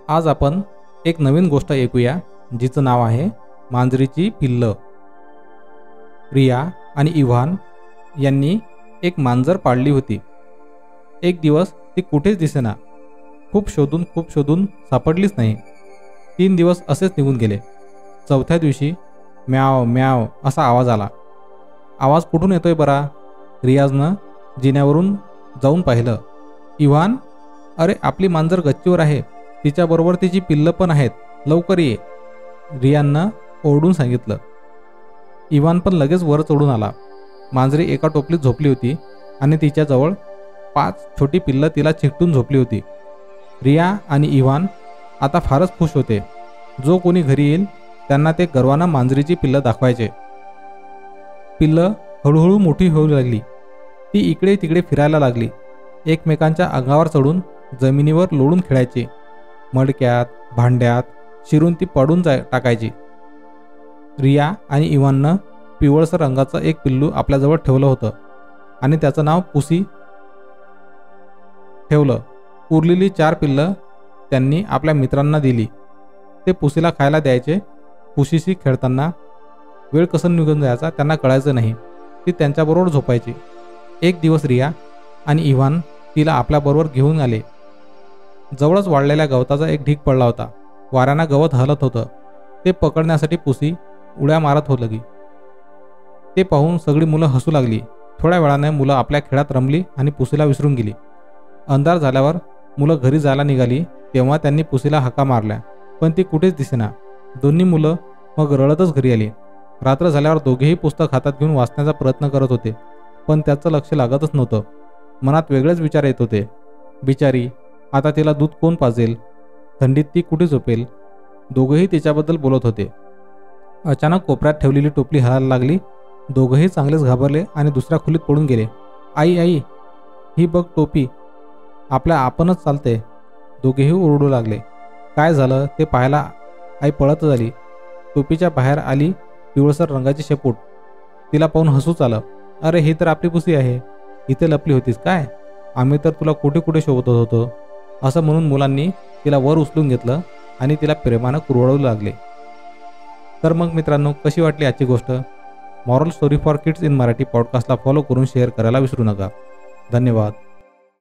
आज आपण एक नवीन गोष्ट ऐकूया जिचं नाव आहे मांजरीची पिल्लं। रिया आणि इव्हान यांनी एक मांजर पाळली होती। एक दिवस ती कुठेच दिसेना। खूप शोधून सापडलीच नाही। 3 दिवस असेच निघून गेले। चौथ्या दिवशी म्याव म्याव असा आवाज आला। आवाज कुठून येतोय बरा? रियाजनं जिन्यावरून जाऊन पाहिलं। इव्हान, अरे आपली मांजर गच्चीवर आहे, तिच्याबरोबर तिची पिल्लं पण आहेत, लवकर ये, रियानं ओरडून सांगितलं। इव्हान पण लगेच वर चढून आला। मांजरी एका टोपलीत झोपली होती आणि तिच्याजवळ 5 छोटी पिल्लं तिला चिकटून झोपली होती। रिया आणि इव्हान आता फारच खुश होते। जो कोणी घरी येईल त्यांना ते गर्वानं मांजरीची पिल्लं दाखवायचे। पिल्लं हळूहळू मोठी होऊ लागली। ती इकडे तिकडे फिरायला लागली। एकमेकांच्या अंगावर चढून जमिनीवर लोळून खेळायची। मडक्यात भांड्यात शिरून ती पडून टाकायची। रिया आणि इव्हाननं पिवळसर रंगाचं एक पिल्लू आपल्याजवळ ठेवलं होतं आणि त्याचं नाव पुसी ठेवलं। उरलेली 4 पिल्लं त्यांनी आपल्या मित्रांना दिली। ते पुसीला खायला द्यायचे। पुसीशी खेळताना वेळ कसं निघून जायचा त्यांना कळायचं नाही। ती त्यांच्याबरोबर झोपायची। एक दिवस रिया आणि इव्हान तिला आपल्याबरोबर घेऊन आले। जवळच वाढलेल्या गवताचा एक ढीग पडला होता। वाऱ्यानं गवत हलत होतं। ते पकडण्यासाठी पुसी उड्या मारत होत लगी। ते पाहून सगळी मुलं हसू लागली। थोड्या वेळाने मुलं आपल्या खेळात रमली आणि पुसीला विसरून गेली। अंधार झाल्यावर मुलं घरी जायला निघाली तेव्हा त्यांनी पुसीला हाका मारल्या, पण ती कुठेच दिसेना। दोन्ही मुलं मग रडतच घरी आली। रात्र झाल्यावर दोघेही पुस्तक हातात घेऊन वाचण्याचा प्रयत्न करत होते, पण त्याचं लक्ष लागतच नव्हतं। मनात वेगळेच विचार येत होते। बिचारी, आता तिला दूध कोण पाजेल? थंडीत ती कुठे झोपेल? दोघंही तिच्याबद्दल बोलत होते। अचानक कोपऱ्यात ठेवलेली टोपली हलायला लागली। दोघंही चांगलेच घाबरले आणि दुसऱ्या खोलीत पडून गेले। आई आई, ही बघ टोपी आपणच चालते, दोघेही ओरडू लागले। काय झालं ते पाहायला आई पळत झाली। टोपीच्या बाहेर आली पिवळसर रंगाची शेपूट। तिला पाहून हसूच आलं। अरे ही तर आपली पुसी आहे, इथे लपली होतीस काय? आम्ही तर तुला कुठे कुठे शोधत होतो, असं म्हणून मुलांनी तिला वर उचलून घेतलं आणि तिला प्रेमानं कुरवाळू लागले। तर मग मित्रांनो, कशी वाटली आजची गोष्ट? Moral story for kids in Marathi पॉडकास्टला फॉलो करून शेअर करायला विसरू नका। धन्यवाद।